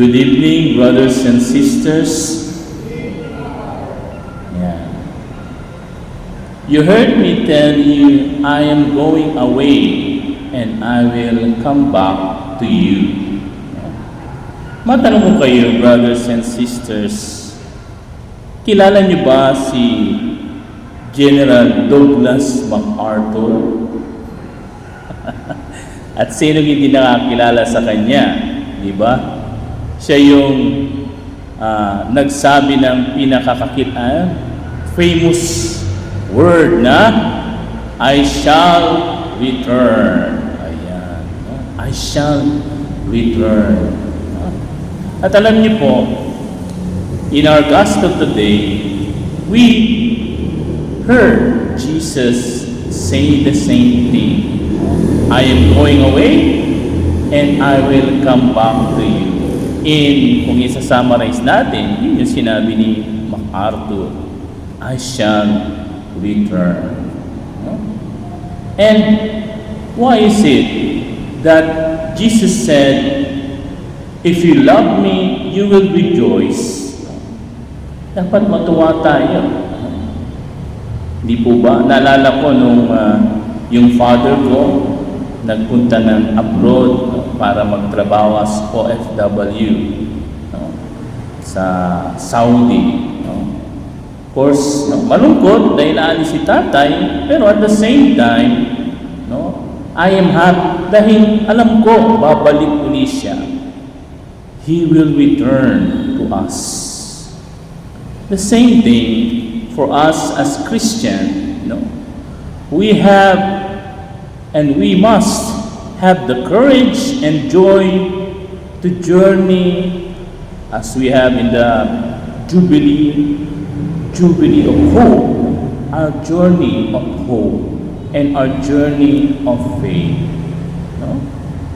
Good evening, brothers and sisters. Yeah. You heard me tell you, I am going away and I will come back to you. Matanong ko kayo, brothers and sisters, kilala niyo ba si General Douglas MacArthur? At sino hindi nakakilala sa kanya? Di ba? Siya yung nagsabi ng famous word na I shall return. Ayan. I shall return. At alam niyo po, in our gospel today, we heard Jesus say the same thing. I am going away and I will come back to you. Kung isa-summarize natin, yun yung sinabi ni MacArthur, I shall return. And why is it that Jesus said, if you love me, you will rejoice? Dapat matuwa tayo. Hindi po ba? Naalala ko nung yung father ko, nagpunta ng abroad para magtrabaho as OFW sa Saudi. Of course, malungkot dahil aalis si tatay, pero at the same time, I am happy dahil alam ko, babalik uli siya. He will return to us. The same thing for us as Christian, we have and we must have the courage and joy to journey as we have in the Jubilee of hope, our journey of hope and our journey of faith.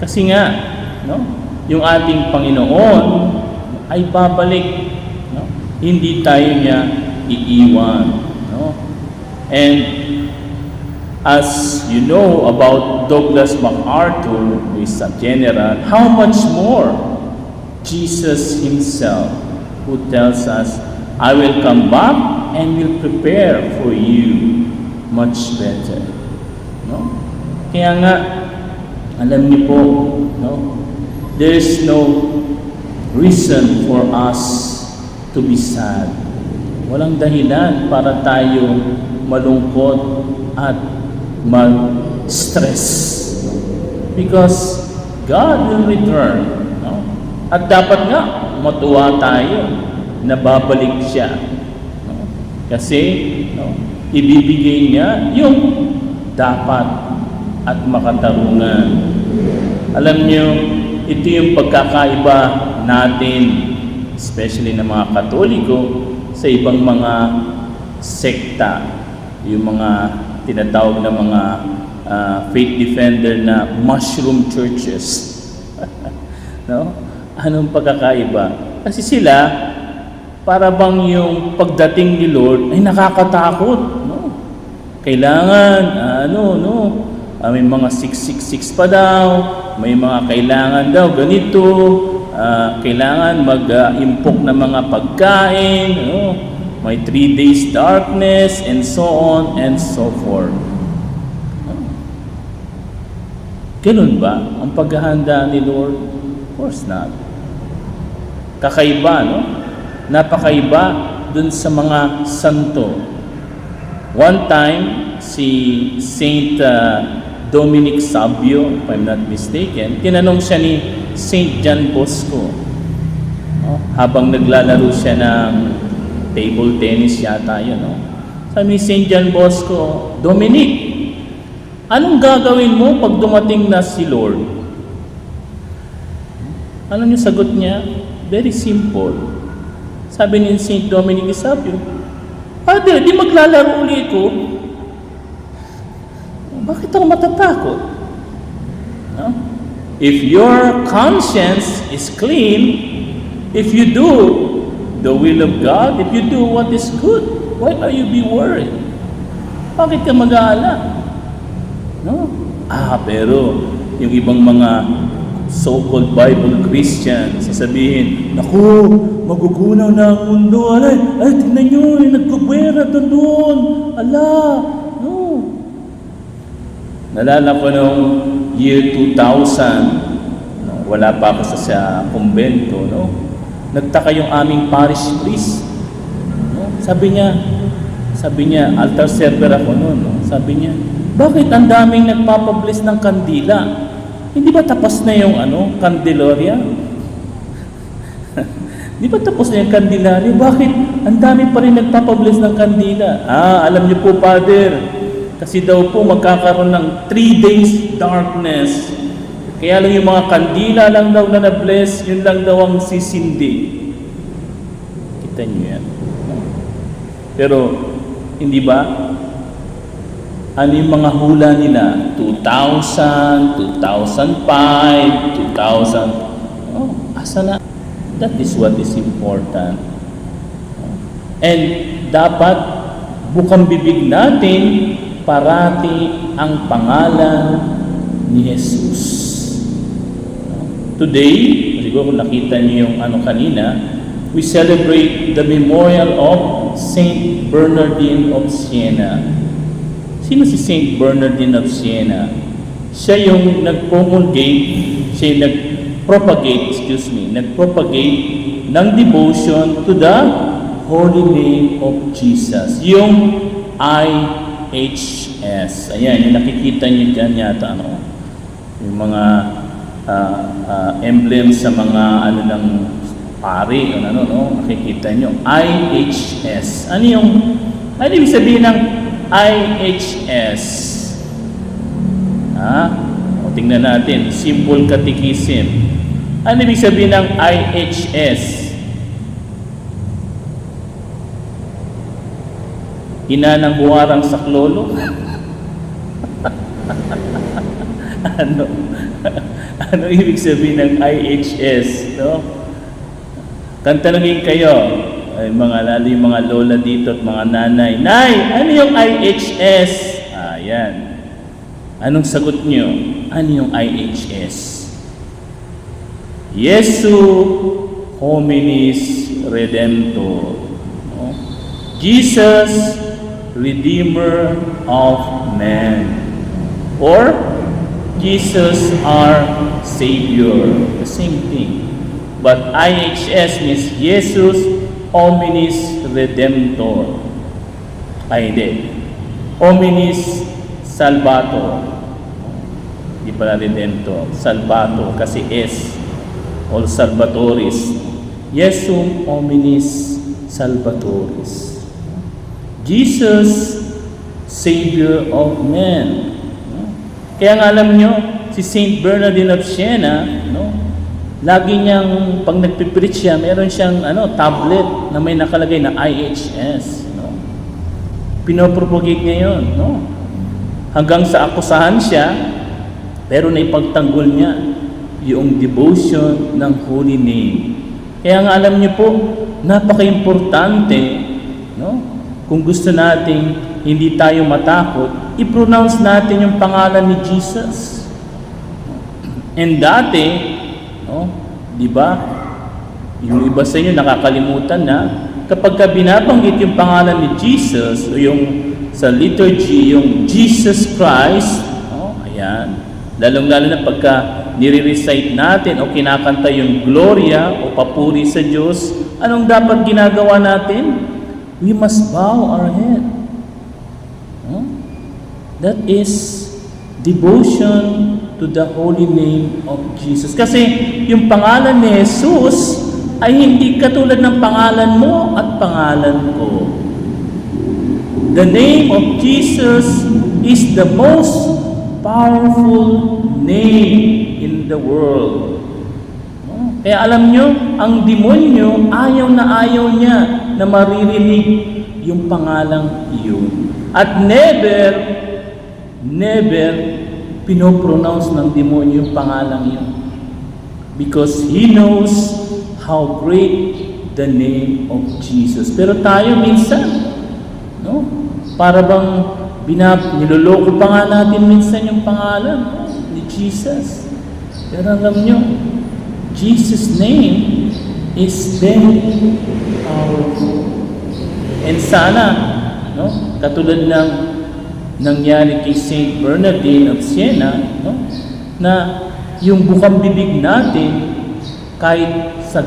Kasi nga, yung ating Panginoon ay babalik. Hindi tayo niya iiwan. And as you know about Douglas MacArthur, who is a general, how much more Jesus himself, who tells us, I will come back and will prepare for you much better. Kaya nga, alam niyo po, there is no reason for us to be sad. Walang dahilan para tayo malungkot at mag-stress. Because God will return. At dapat nga, matuwa tayo na babalik siya. Kasi, ibibigay niya yung dapat at makatarungan. Alam niyo, ito yung pagkakaiba natin, especially ng mga Katoliko, sa ibang mga sekta, yung mga tinatawag na mga faith defender na mushroom churches. Anong pagkakaiba? Kasi sila, para bang yung pagdating ni Lord ay nakakatakot. Kailangan, may mga 666 pa daw, may mga kailangan daw ganito, kailangan mag-impok ng mga pagkain, may 3 days darkness, and so on and so forth. Ganun ba ang paghahanda ni Lord? Of course not. Kakaiba, Napakaiba dun sa mga santo. One time, si Saint Dominic Savio, if I'm not mistaken, tinanong siya ni Saint John Bosco, habang naglalaro siya ng table tennis yata yun, sabi ni Saint John Bosco, Dominic, anong gagawin mo pag dumating na si Lord? Ano yung sagot niya? Very simple. Sabi ni Saint Dominic Savio, Father, di maglalaro ulit ko. Bakit ako matatakot? If your conscience is clean, if you do the will of God, if you do what is good, why are you be worried? Bakit ka mag-aalala? Pero yung ibang mga so-called Bible Christian, sasabihin, naku, magugunaw na ang mundo. Ay, tingnan nyo, nagkugwera doon. Ala, no. Nalala ko nung year 2000, no, wala pa ako sa kumbento, no. Nagtaka yung aming parish priest. No? Sabi niya, altar server ako noon. No? Sabi niya, bakit ang daming nagpapabless ng kandila? Hindi ba tapos na yung Candelaria? Di ba tapos na yung Candelaria? Bakit ang dami pa rin nagpapabless ng kandila? Alam niyo po, Father, kasi daw po magkakaroon ng 3 days darkness. Kaya lang yung mga kandila lang daw na na-bless, yun lang daw ang sisindi. Kita niyo yan. Pero, hindi ba? Ano yung mga hula nila? 2,000, 2005, 2000. Oh, asa na? That is what is important. And dapat bukang bibig natin parati ang pangalan ni Jesus. Today, siguro nakita niyo yung kanina, we celebrate the memorial of Saint Bernardine of Siena. Sino si Saint Bernardine of Siena? Siya yung nag-promulgate, siya yung nag-propagate ng devotion to the Holy Name of Jesus. Yung IHS. Ayan, yung nakikita niyo dyan yata, yung mga emblems sa mga ng pari, nakikita niyo. IHS. Ano ibig sabihin ng IHS? Tingnan natin. Simple Catechism. Ano ibig sabihin ng IHS? Ina ng buwarang saklolo? Ano ibig sabihin ng IHS? No? Tantanungin kayo, lalo yung mga lola dito at mga nanay. Nay, ano yung IHS? Yan. Anong sagot nyo? Ano yung IHS? Jesu Hominis Redemptor. No? Jesus, Redeemer of man. Or Jesus our Savior. The same thing. But IHS means Jesus Hominis Redemptor. Hindi. Hominis Salvator. Hindi pala Redemptor. Salvator kasi S. All Salvatoris. Jesum Hominis Salvatoris. Jesus, Savior of men. Kaya nga alam nyo, si Saint Bernardine of Siena, lagi niyang, pag nagpipreach siya, meron siyang tablet na may nakalagay na IHS. Pinopropagate niya yun. Hanggang sa akusahan siya, pero naipagtanggol niya yung devotion ng Holy Name. Kaya nga alam niyo po, napaka-importante, kung gusto nating hindi tayo matakot, i-pronounce natin yung pangalan ni Jesus. And dati, di ba? Yung iba sa inyo nakakalimutan na kapag binabanggit yung pangalan ni Jesus o yung sa liturgy, yung Jesus Christ, ayan, lalong-lalo na pagka nire-recite natin o kinakanta yung Gloria o papuri sa Diyos, anong dapat ginagawa natin? We must bow our head. That is devotion to the holy name of Jesus. Kasi yung pangalan ni Jesus ay hindi katulad ng pangalan mo at pangalan ko. The name of Jesus is the most powerful name in the world. Kaya alam nyo, ang demonyo ayaw niya na maririnig yung pangalang iyon. At never pinopronounce ng demonyo yung pangalang iyon. Because he knows how great the name of Jesus. Pero tayo minsan, para bang niloloko pa nga natin minsan yung pangalan ni Jesus. Pero alam nyo, Jesus' name is very powerful. And sana, no, katulad ng nangyari kay Saint Bernardine of Siena, no, na yung bukang bibig natin kahit sa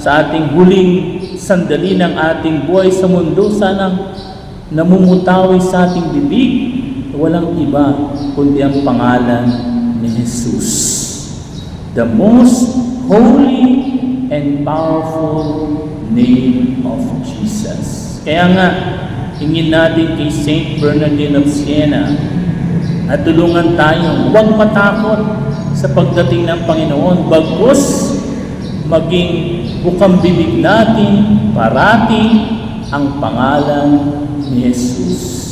sa ating huling sandali ng ating buhay sa mundo, sanang namumutawi sa ating bibig, walang iba kundi ang pangalan ni Jesus. The most holy and powerful name of Jesus. Kaya nga, hingin natin kay Saint Bernardine of Siena at tulungan tayo, huwag matakot sa pagdating ng Panginoon, bagkus maging bukang bibig natin parati ang pangalan ni Jesus.